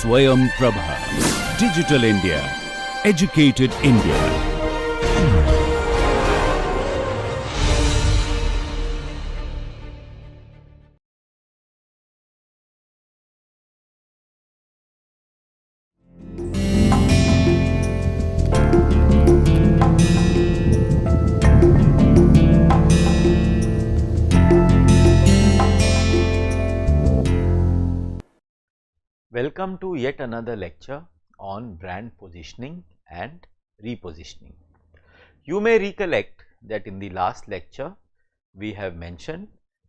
Swayam Prabha. Digital India. Educated India. Welcome to yet another lecture on brand positioning and repositioning. You may recollect that in the last lecture we have mentioned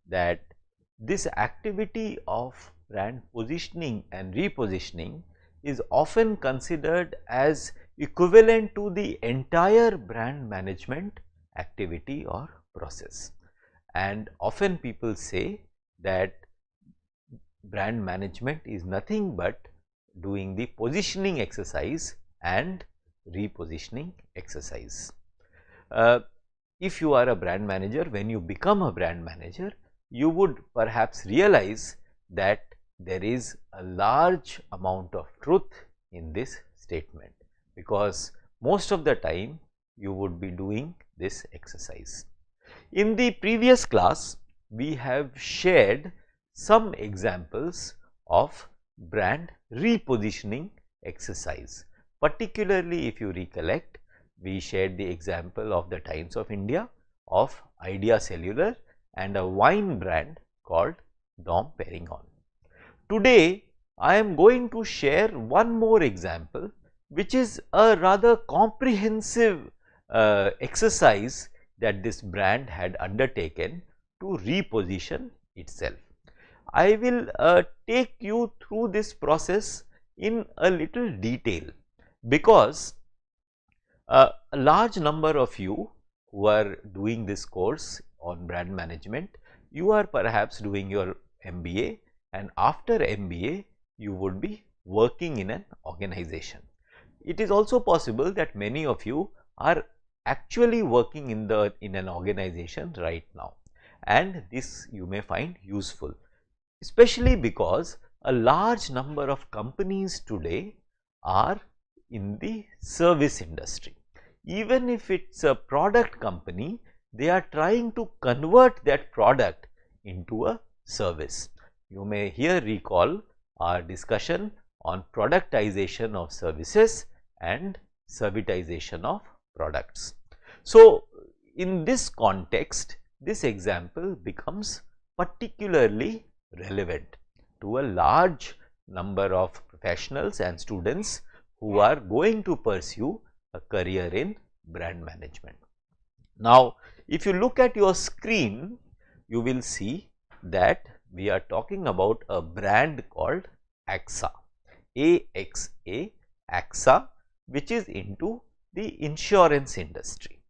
that this activity of brand positioning and repositioning is often considered as equivalent to the entire brand management activity or process, and often people say that brand management is nothing but doing the positioning exercise and repositioning exercise. If you are a brand manager, when you become a brand manager, you would perhaps realize that there is a large amount of truth in this statement, because most of the time you would be doing this exercise. In the previous class, we have shared some examples of brand repositioning exercise. Particularly, if you recollect, we shared the example of the Times of India, of Idea Cellular, and a wine brand called Dom Perignon. Today, I am going to share one more example, which is a rather comprehensive exercise that this brand had undertaken to reposition itself. I will take you through this process in a little detail, because a large number of you who are doing this course on brand management, you are perhaps doing your MBA, and after MBA you would be working in an organization. It is also possible that many of you are actually working in an organization right now, and this you may find useful, especially because a large number of companies today are in the service industry. Even if it is a product company, they are trying to convert that product into a service. You may here recall our discussion on productization of services and servitization of products. So, in this context, this example becomes particularly relevant to a large number of professionals and students who are going to pursue a career in brand management. Now, if you look at your screen, you will see that we are talking about a brand called AXA, AXA, AXA, which is into the insurance industry.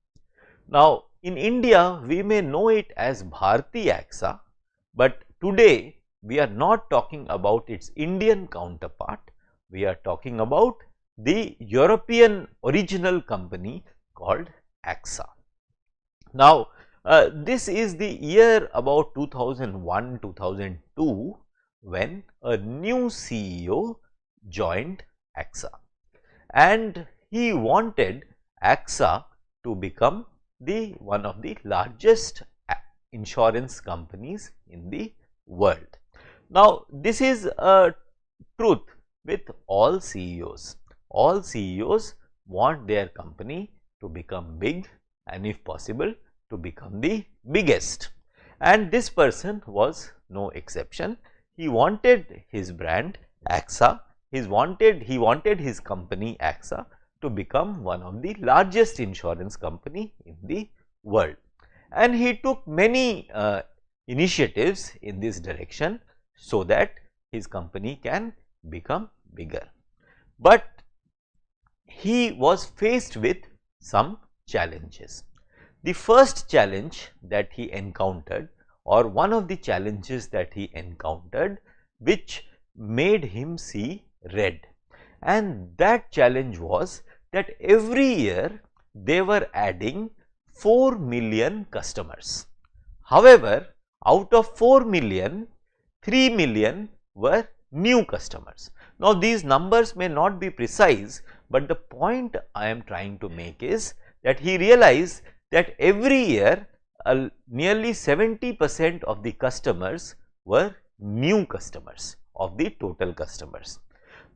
Now, in India, we may know it as Bharti AXA, but today we are not talking about its Indian counterpart, we are talking about the European original company called AXA. Now, this is the year about 2001-2002 when a new CEO joined AXA, and he wanted AXA to become one of the largest insurance companies in the world. Now, this is a truth with all CEOs. All CEOs want their company to become big, and if possible to become the biggest, and this person was no exception. He wanted his brand AXA, he wanted his company AXA to become one of the largest insurance company in the world, and he took many initiatives in this direction so that his company can become bigger. But he was faced with some challenges. The first challenge that he encountered, or one of the challenges that he encountered, which made him see red, and that challenge was that every year they were adding 4 million customers. However, out of 4 million, 3 million were new customers. Now, these numbers may not be precise, but the point I am trying to make is that he realized that every year nearly 70% of the customers were new customers of the total customers.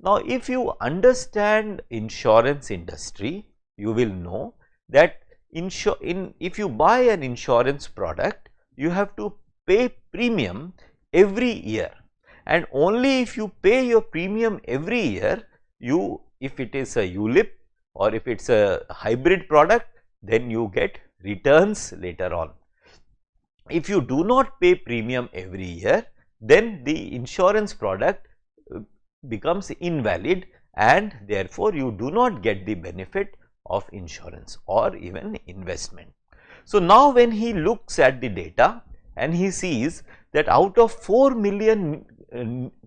Now, if you understand insurance industry, you will know that if you buy an insurance product, you have to pay premium every year, and only if you pay your premium every year, if it is a ULIP or if it is a hybrid product, then you get returns later on. If you do not pay premium every year, then the insurance product becomes invalid, and therefore you do not get the benefit of insurance or even investment. So, now when he looks at the data and he sees that out of 4 million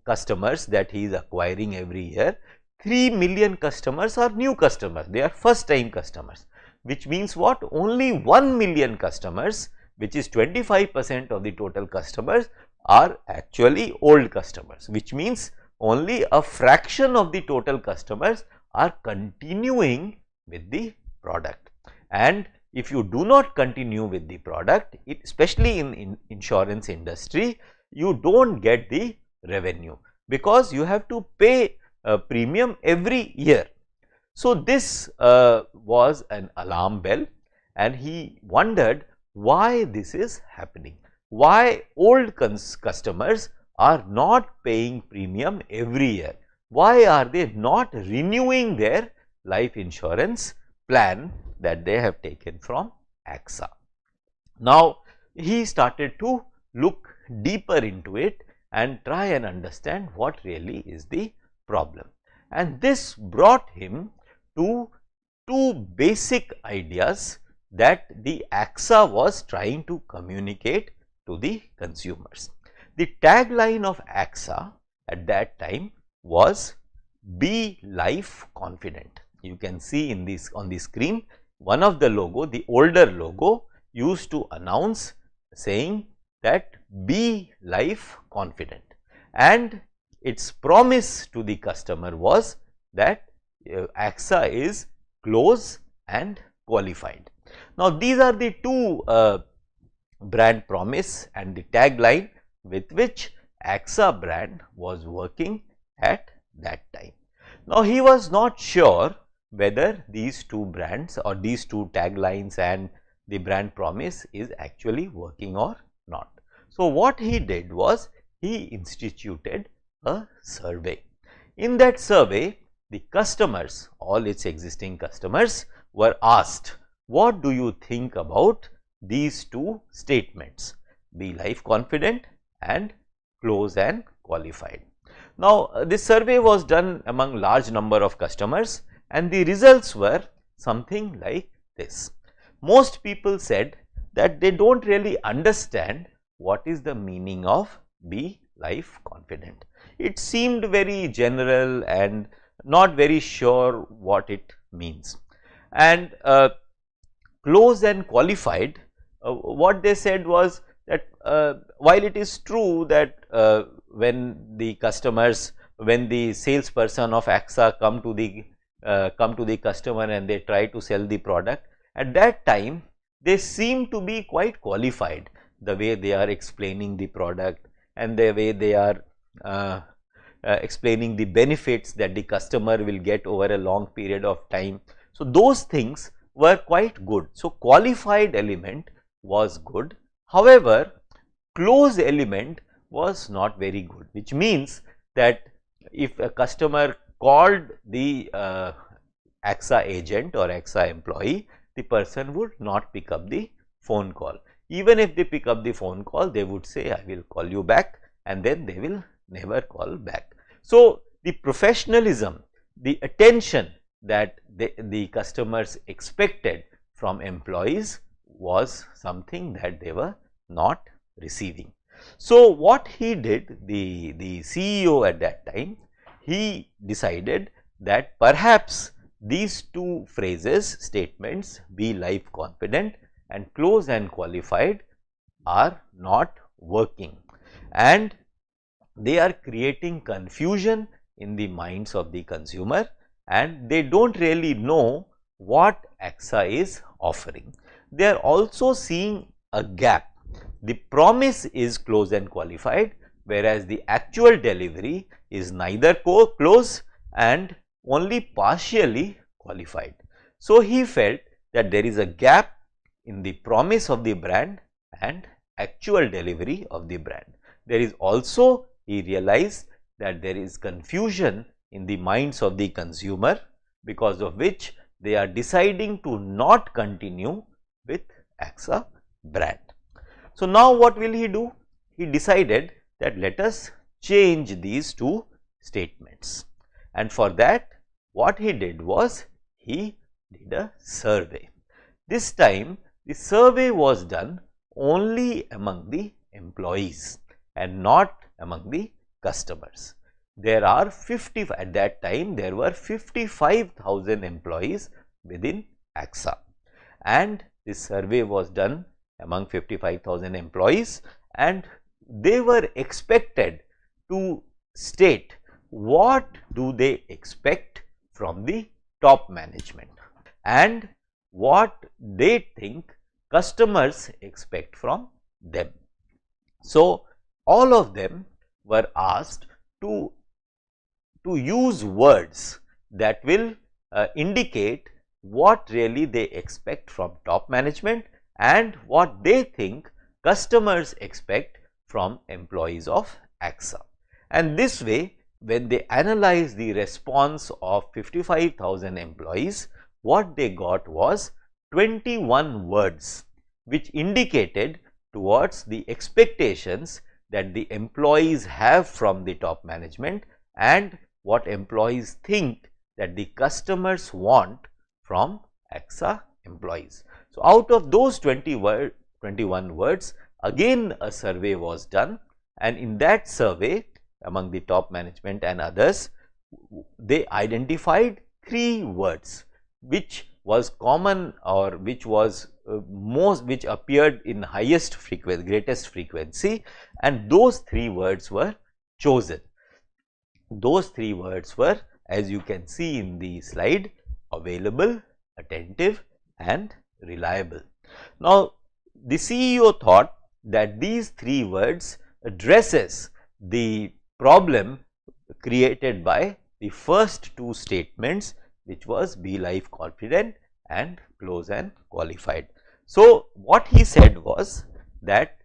customers that he is acquiring every year, 3 million customers are new customers, they are first time customers, which means what? Only 1 million customers, which is 25% of the total customers, are actually old customers, which means only a fraction of the total customers are continuing with the product. And if you do not continue with the product, especially in insurance industry, you do not get the revenue, because you have to pay a premium every year. So, this was an alarm bell, and he wondered why this is happening, why old customers are not paying premium every year, why are they not renewing their life insurance plan that they have taken from AXA. Now, he started to look deeper into it and try and understand what really is the problem, and this brought him to two basic ideas that the AXA was trying to communicate to the consumers. The tagline of AXA at that time was "Be Life Confident." You can see in this on the screen, one of the logo, the older logo, used to announce saying that "Be Life Confident," and its promise to the customer was that AXA is close and qualified. Now, these are the two brand promise and the tagline with which AXA brand was working at that time. Now, he was not sure whether these two brands or these two taglines and the brand promise is actually working or not. So, what he did was he instituted a survey. In that survey, the customers, all its existing customers, were asked, what do you think about these two statements, "Be Life Confident" and "Close and Qualified"? Now, this survey was done among large number of customers, and the results were something like this. Most people said that they do not really understand what is the meaning of "Be Life Confident." It seemed very general and not very sure what it means. And "Close and Qualified," what they said was that while it is true that when the salesperson of AXA come to the customer and they try to sell the product, at that time they seem to be quite qualified, the way they are explaining the product and the way they are explaining the benefits that the customer will get over a long period of time. So, those things were quite good. So, qualified element was good. However, close element was not very good, which means that if a customer called the AXA agent or AXA employee, the person would not pick up the phone call. Even if they pick up the phone call, they would say, "I will call you back," and then they will never call back. So, the professionalism, the attention that the customers expected from employees was something that they were not receiving. So, what he did, the CEO at that time, he decided that perhaps these two phrases, statements, "Be Life Confident" and "Close and Qualified," are not working, and they are creating confusion in the minds of the consumer, and they do not really know what AXA is offering. They are also seeing a gap. The promise is close and qualified, whereas the actual delivery is neither close and only partially qualified. So, he felt that there is a gap in the promise of the brand and actual delivery of the brand. There is also, he realized that there is confusion in the minds of the consumer, because of which they are deciding to not continue with AXA brand. So, now what will he do? He decided that let us change these two statements, and for that what he did was he did a survey. This time the survey was done only among the employees and not among the customers. There are at that time there were 55,000 employees within AXA, and this survey was done among 55,000 employees, and they were expected to state what do they expect from the top management and what they think customers expect from them. So, all of them were asked to use words that will indicate what really they expect from top management and what they think customers expect from employees of AXA. And this way, when they analyze the response of 55,000 employees, what they got was 21 words which indicated towards the expectations that the employees have from the top management and what employees think that the customers want from AXA employees. So, out of those 21 words, again a survey was done, and in that survey among the top management and others, they identified 3 words which was common or which was which appeared in highest frequency, greatest frequency, and those 3 words were chosen. Those 3 words were, as you can see in the slide, available, attentive and reliable. Now, the CEO thought that these 3 words addresses the problem created by the first 2 statements, which was be life confident and close and qualified. So, what he said was that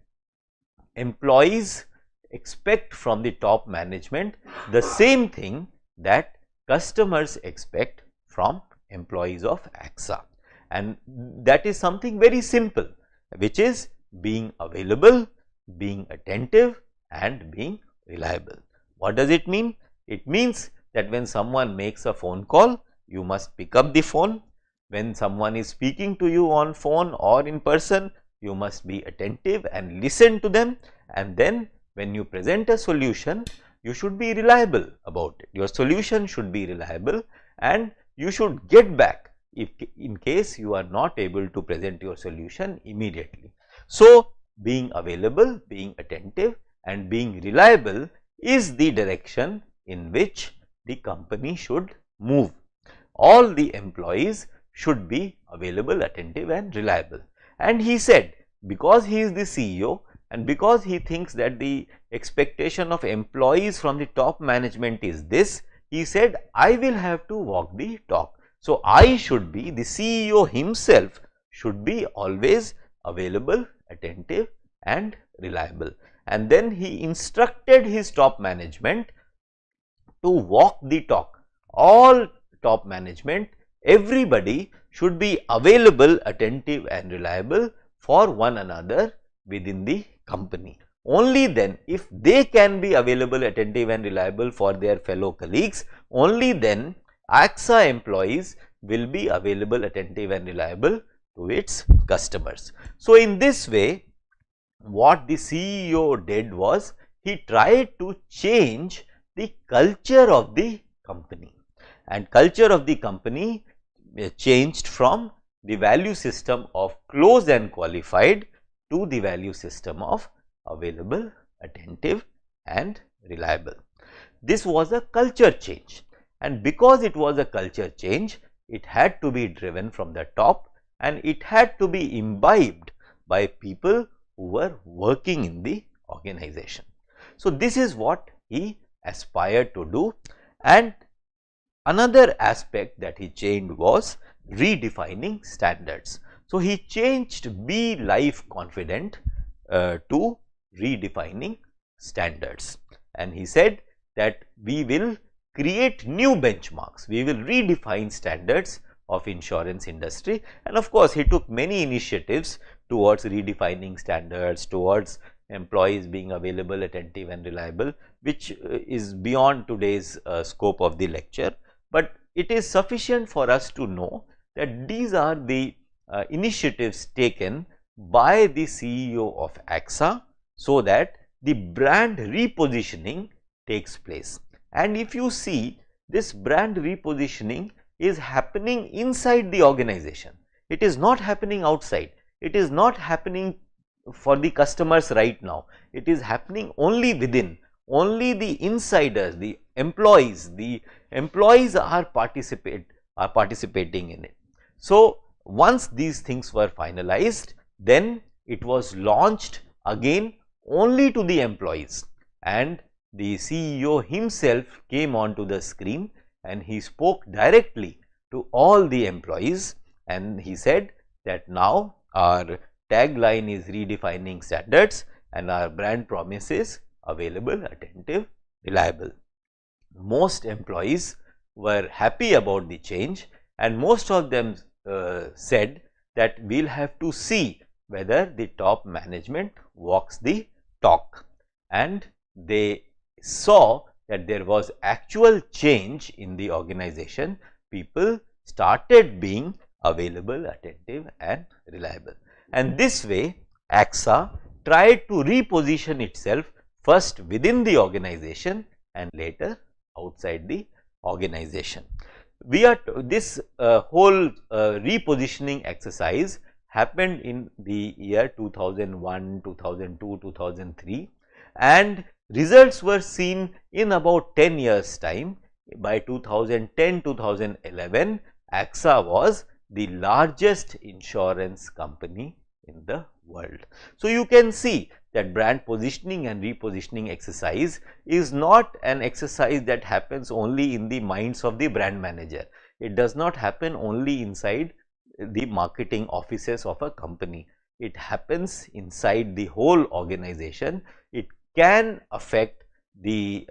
employees expect from the top management the same thing that customers expect from employees of AXA, and that is something very simple, which is being available, being attentive and being reliable. What does it mean? It means that when someone makes a phone call, you must pick up the phone. When someone is speaking to you on phone or in person, you must be attentive and listen to them, and then when you present a solution, you should be reliable about it. Your solution should be reliable and you should get back if in case you are not able to present your solution immediately. So, being available, being attentive and being reliable is the direction in which the company should move. All the employees should be available, attentive and reliable. And he said, because he is the CEO and because he thinks that the expectation of employees from the top management is this, he said, I will have to walk the talk. So, I should be, the CEO himself should be always available, attentive and reliable. And then he instructed his top management to walk the talk. All top management, everybody should be available, attentive and reliable for one another within the company. Only then, if they can be available, attentive and reliable for their fellow colleagues, only then AXA employees will be available, attentive and reliable to its customers. So, in this way, what the CEO did was he tried to change the culture of the company, and culture of the company changed from the value system of close and qualified to the value system of available, attentive and reliable. this was a culture change, and because it was a culture change, it had to be driven from the top and it had to be imbibed by people who were working in the organization. So, this is what he aspired to do, and another aspect that he changed was redefining standards. So, he changed be life confident to redefining standards, and he said that we will create new benchmarks, we will redefine standards of insurance industry. And of course, he took many initiatives towards redefining standards, towards employees being available, attentive and reliable, which is beyond today's scope of the lecture. But it is sufficient for us to know that these are the initiatives taken by the CEO of AXA, so that the brand repositioning takes place. And if you see, this brand repositioning is happening inside the organization. It is not happening outside. It is not happening for the customers right now. It is happening only within. Only the insiders, the employees are participating in it. So, once these things were finalized, then it was launched again only to the employees, and the CEO himself came onto the screen and he spoke directly to all the employees, and he said that now our tagline is redefining standards and our brand promise is available, attentive, reliable. Most employees were happy about the change, and most of them said that we'll have to see whether the top management walks the talk, and they saw that there was actual change in the organization. People started being available, attentive and reliable, and this way AXA tried to reposition itself first within the organization and later outside the organization. This whole repositioning exercise happened in the year 2001, 2002, 2003, and results were seen in about 10 years time. By 2010-2011, AXA was the largest insurance company in the world. So, you can see that brand positioning and repositioning exercise is not an exercise that happens only in the minds of the brand manager. It does not happen only inside the marketing offices of a company. It happens inside the whole organization. It can affect the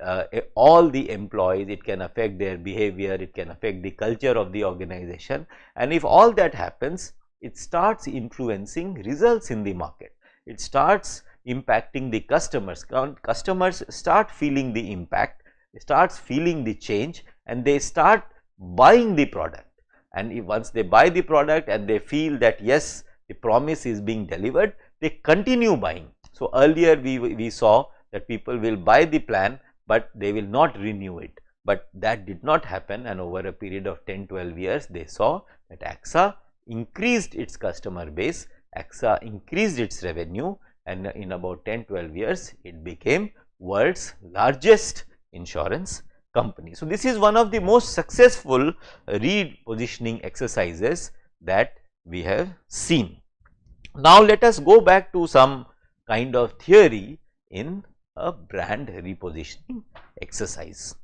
all the employees, it can affect their behavior, it can affect the culture of the organization, and if all that happens, it starts influencing results in the market. It starts impacting the customers. Customers start feeling the impact, starts feeling the change, and they start buying the product. And once they buy the product and they feel that yes, the promise is being delivered, they continue buying. So, earlier we saw that people will buy the plan, but they will not renew it, but that did not happen, and over a period of 10-12 years they saw that AXA increased its customer base, AXA increased its revenue, and in about 10-12 years it became world's largest insurance company. So, this is one of the most successful repositioning exercises that we have seen. Now, let us go back to some kind of theory in a brand repositioning exercise.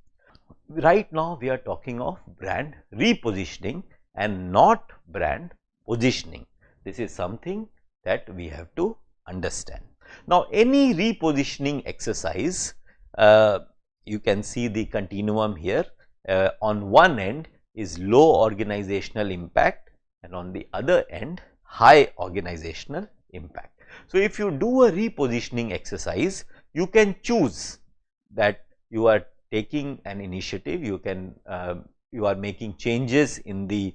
Right now, we are talking of brand repositioning and not brand positioning. This is something that we have to understand. Now, any repositioning exercise, you can see the continuum here. On one end is low organizational impact, and on the other end high organizational impact. So, if you do a repositioning exercise, you can choose that you are taking an initiative, you are making changes in the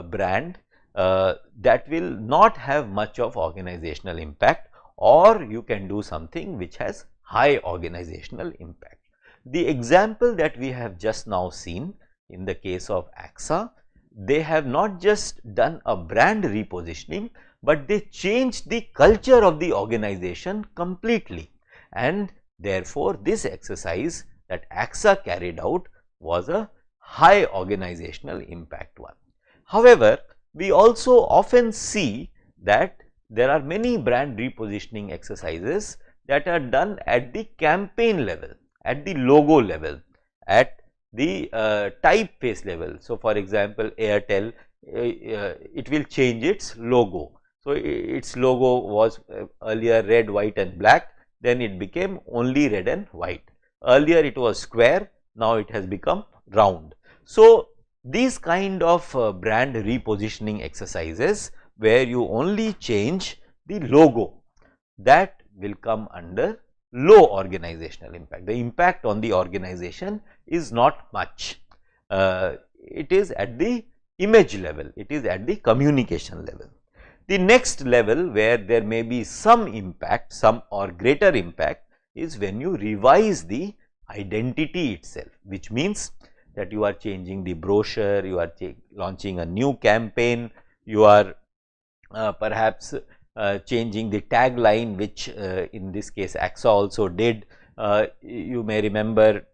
brand that will not have much of organizational impact, or you can do something which has high organizational impact. The example that we have just now seen in the case of AXA, they have not just done a brand repositioning, but they changed the culture of the organization completely, and therefore, this exercise that AXA carried out was a high organizational impact one. However, we also often see that there are many brand repositioning exercises that are done at the campaign level, at the logo level, at the typeface level. So, for example, Airtel, it will change its logo. So, its logo was earlier red, white and black, then it became only red and white. Earlier it was square, now it has become round. So, these kind of brand repositioning exercises where you only change the logo, that will come under low organizational impact. The impact on the organization is not much. It is at the image level, it is at the communication level. The next level where there may be some impact, some or greater impact, is when you revise the identity itself, which means that you are changing the brochure, you are launching a new campaign, you are perhaps changing the tagline, which in this case AXA also did. You may remember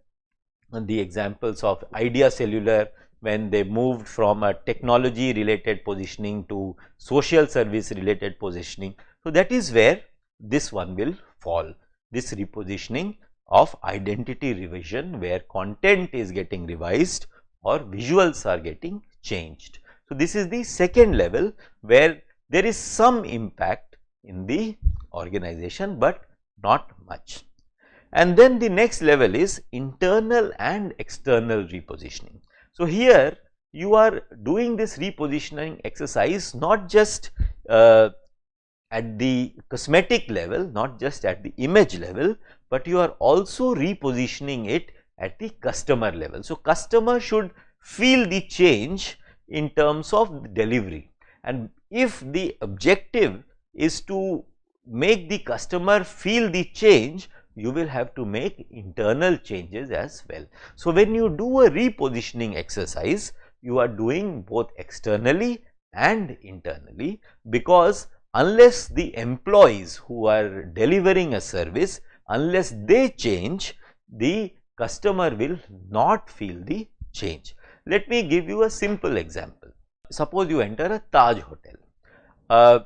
the examples of Idea Cellular when they moved from a technology related positioning to social service related positioning. So, that is where this one will fall, this repositioning of identity revision, where content is getting revised or visuals are getting changed. So, this is the second level where there is some impact in the organization, but not much. And then the next level is internal and external repositioning. So, here you are doing this repositioning exercise not just at the cosmetic level, not just at the image level, but you are also repositioning it at the customer level. So, customer should feel the change in terms of delivery, and if the objective is to make the customer feel the change, you will have to make internal changes as well. So, when you do a repositioning exercise, you are doing both externally and internally, because unless the employees who are delivering a service, unless they change, the customer will not feel the change. Let me give you a simple example. Suppose you enter a Taj hotel.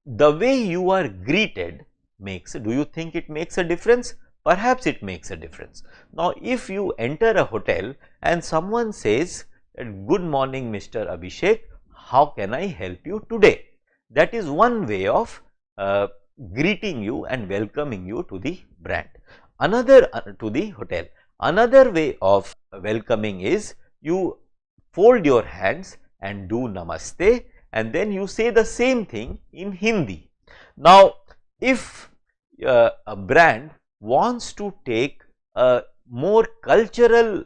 The way you are greeted do you think it makes a difference? Perhaps it makes a difference. Now, if you enter a hotel and someone says, "Good morning, Mr. Abhishek, how can I help you today?" That is one way of greeting you and welcoming you to the brand, to the hotel. Another way of welcoming is you fold your hands and do namaste, and then you say the same thing in Hindi. Now, if a brand wants to take a more cultural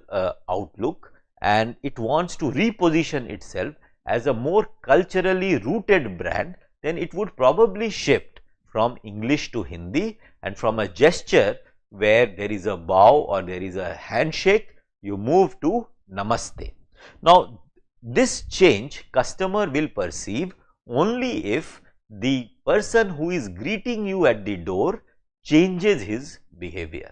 outlook and it wants to reposition itself as a more culturally rooted brand, then it would probably shift from English to Hindi, and from a gesture where there is a bow or there is a handshake, you move to namaste. Now, this change customer will perceive only if the person who is greeting you at the door changes his behavior,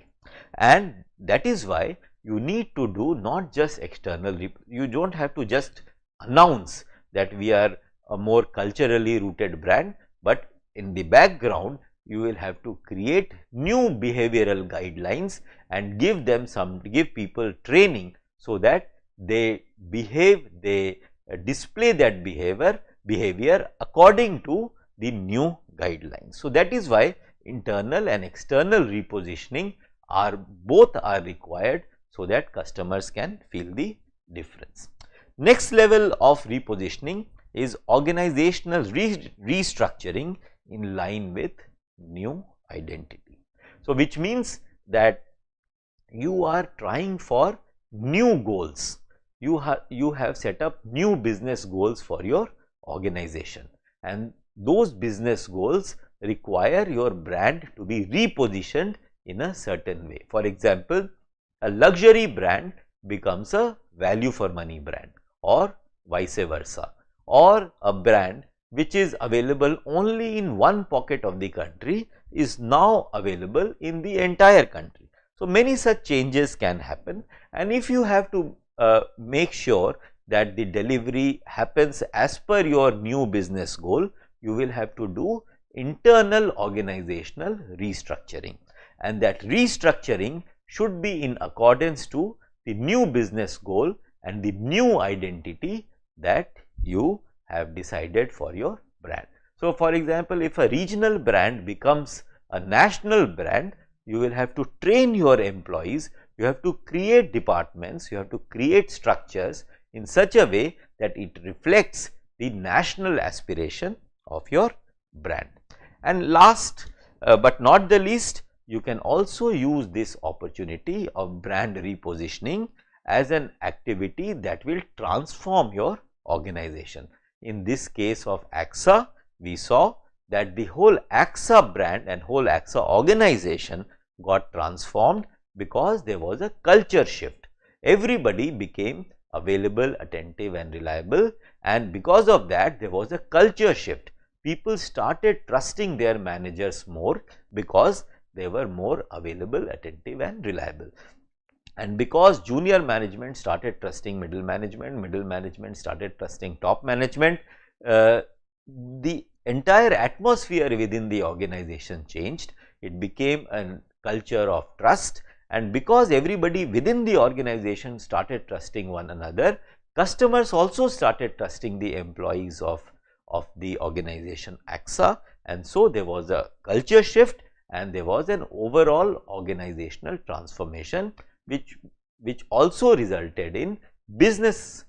and that is why you need to do not just external, you do not have to just announce that we are a more culturally rooted brand, but in the background you will have to create new behavioral guidelines and give people training, so that they display that behavior according to the new guidelines. So, that is why internal and external repositioning both are required, so that customers can feel the difference. Next level of repositioning is organizational restructuring in line with new identity. So, which means that you are trying for new goals, you have set up new business goals for your organization, and those business goals require your brand to be repositioned in a certain way. For example, a luxury brand becomes a value for money brand, or vice versa, or a brand which is available only in one pocket of the country is now available in the entire country. So, many such changes can happen, and if you have to make sure that the delivery happens as per your new business goal, you will have to do internal organizational restructuring, and that restructuring should be in accordance to the new business goal and the new identity that you have decided for your brand. So, for example, if a regional brand becomes a national brand, you will have to train your employees, you have to create departments, you have to create structures in such a way that it reflects the national aspiration of your brand. And last but not the least, you can also use this opportunity of brand repositioning as an activity that will transform your organization. In this case of AXA, we saw that the whole AXA brand and whole AXA organization got transformed because there was a culture shift. Everybody became available, attentive and reliable, and because of that there was a culture shift. People started trusting their managers more because they were more available, attentive and reliable. And because junior management started trusting middle management started trusting top management, the entire atmosphere within the organization changed. It became a culture of trust, and because everybody within the organization started trusting one another, customers also started trusting the employees of the organization AXA, and so there was a culture shift and there was an overall organizational transformation which also resulted in business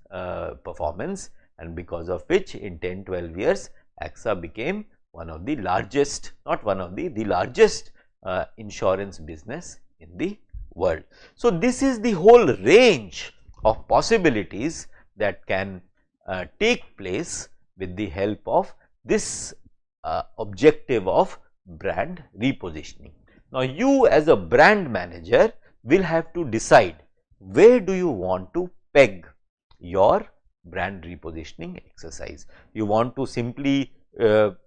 performance, and because of which in 10-12 years AXA became one of the largest, not one of the largest insurance business in the world. So, this is the whole range of possibilities that can take place with the help of this objective of brand repositioning. Now, you as a brand manager will have to decide where do you want to peg your brand repositioning exercise. You want to simply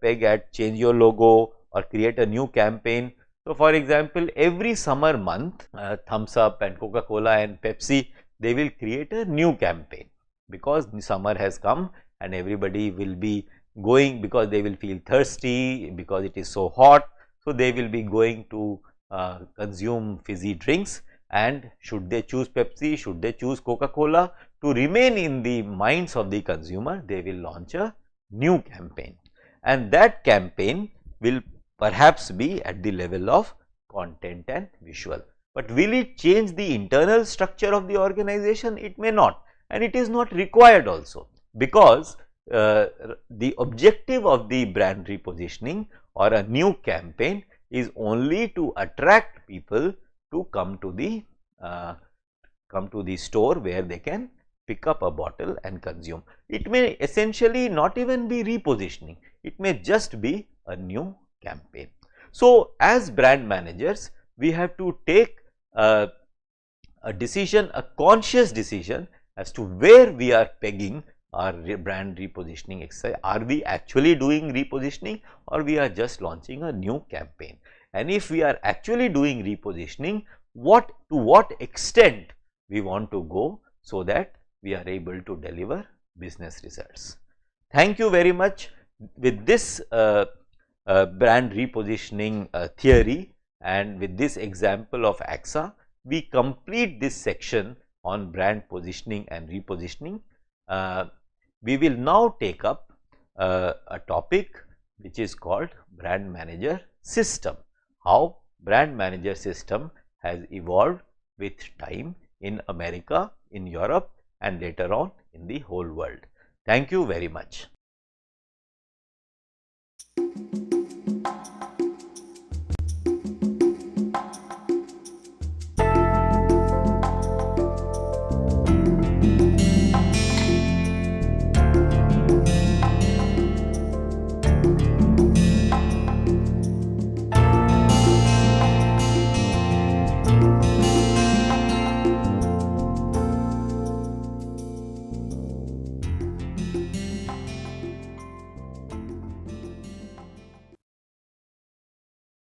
peg at change your logo or create a new campaign. So, for example, every summer month Thumbs Up and Coca-Cola and Pepsi, they will create a new campaign because the summer has come and everybody will be going because they will feel thirsty because it is so hot. So, they will be going to consume fizzy drinks, and should they choose Pepsi, should they choose Coca-Cola, to remain in the minds of the consumer, they will launch a new campaign, and that campaign will perhaps be at the level of content and visual. But will it change the internal structure of the organization? It may not, and it is not required also, because the objective of the brand repositioning or a new campaign is only to attract people to come to the store where they can pick up a bottle and consume. It may essentially not even be repositioning, it may just be a new campaign. So, as brand managers, we have to take a decision, a conscious decision as to where we are pegging our brand repositioning exercise. Are we actually doing repositioning, or we are just launching a new campaign? And if we are actually doing repositioning, to what extent we want to go so that we are able to deliver business results. Thank you very much. With this brand repositioning theory and with this example of AXA, we complete this section on brand positioning and repositioning. We will now take up a topic which is called brand manager system. How brand manager system has evolved with time in America, in Europe, and later on in the whole world. Thank you very much.